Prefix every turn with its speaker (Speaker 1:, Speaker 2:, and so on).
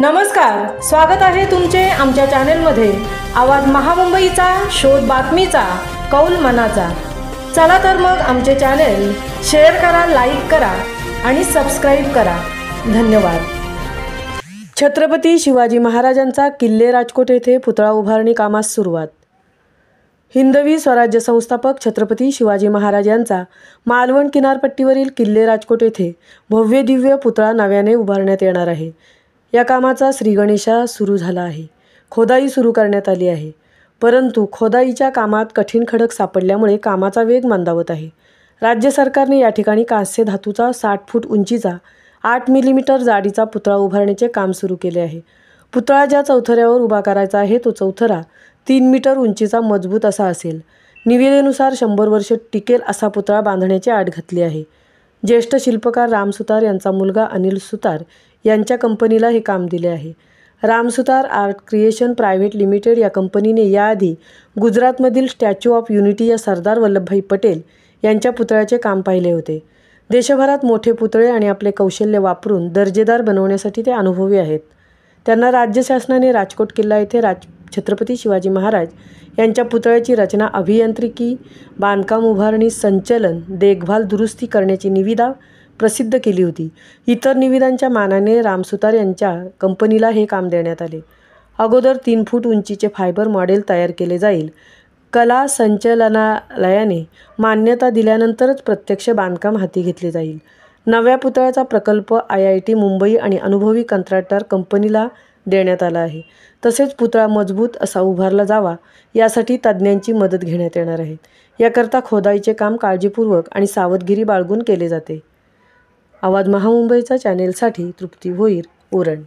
Speaker 1: नमस्कार, स्वागत आहे तुमचे आमच्या चॅनेलमध्ये। आवाज महामुंबईचा, शोध बातमीचा, कौल मनाचा। चला तर मग आमचे चॅनेल शेअर करा, लाईक करा आणि सबस्क्राइब करा। धन्यवाद। छत्रपती शिवाजी महाराजांचा किल्ले राजकोट येथे पुतळा उभारणी कामास सुरुवात। हिंदवी स्वराज्य संस्थापक छत्रपती शिवाजी महाराज यांचा मालवण किनारपट्टीवरील किल्ले राजकोट येथे भव्य दिव्य पुतळा नव्याने उभारण्यात येणार आहे। या कामाचा श्रीगणेशा सुरू झाला आहे। खोदाई सुरू करण्यात आली आहे, परंतु खोदाईच्या कामात कठीण खडक सापडल्यामुळे कामाचा वेग मंदावत आहे। राज्य सरकारने या ठिकाणी कांस्य धातूचा 60 फूट उंचीचा 8 मिलीमीटर जाडीचा पुतळा उभारण्याचे काम सुरू केले आहे। पुतळा ज्या चौथऱ्यावर उभा करायचा आहे तो चौथरा 3 मीटर उंचीचा मजबूत असा असेल। निविदेनुसार 100 वर्ष टिकेल असा पुतळा बांधण्याची आट घातली आहे। ज्येष्ठ शिल्पकार राम सुतार यांचा मुलगा अनिल सुतार यांच्या कंपनीला हे काम दिले आहे। Ram Sutar art creation private limited या कंपनीने याआधी गुजरातमधील स्टॅच्यू ऑफ युनिटी या सरदार वल्लभभाई पटेल यांच्या पुतळ्याचे काम पाहिले होते। देशभरात मोठे पुतळे आणि आपले कौशल्य वापरून दर्जेदार बनवण्यासाठी ते अनुभवी आहेत। त्यांना राज्य शासनाने राजकोट किल्ला येथे छत्रपती शिवाजी महाराज यांच्या पुतळ्याची रचना, अभियांत्रिकी, बांधकाम, उभारणी, संचलन, देखभाल, दुरुस्ती करण्याची निविदा प्रसिद्ध केली होती। इतर निविदांच्या मानाने राम सुतार यांच्या कंपनीला हे काम देण्यात आले। अगोदर 3 फूट उंचीचे फायबर मॉडेल तयार केले जाईल। कला संचालनालयाने मान्यता दिल्यानंतरच प्रत्यक्ष बांधकाम हाती घेतले जाईल। नव्या पुतळ्याचा प्रकल्प IIT मुंबई आणि अनुभवी कंत्राटदार कंपनीला देण्यात आला आहे। तसेच पुतळा मजबूत असा उभारला जावा यासाठी तज्ज्ञांची मदत घेण्यात येणार आहे। याकरता खोदाईचे काम काळजीपूर्वक आणि सावधगिरी बाळगून केले जाते। आवाज महामुंबईचा चॅनेलसाठी तृप्ती भोईर, उरण।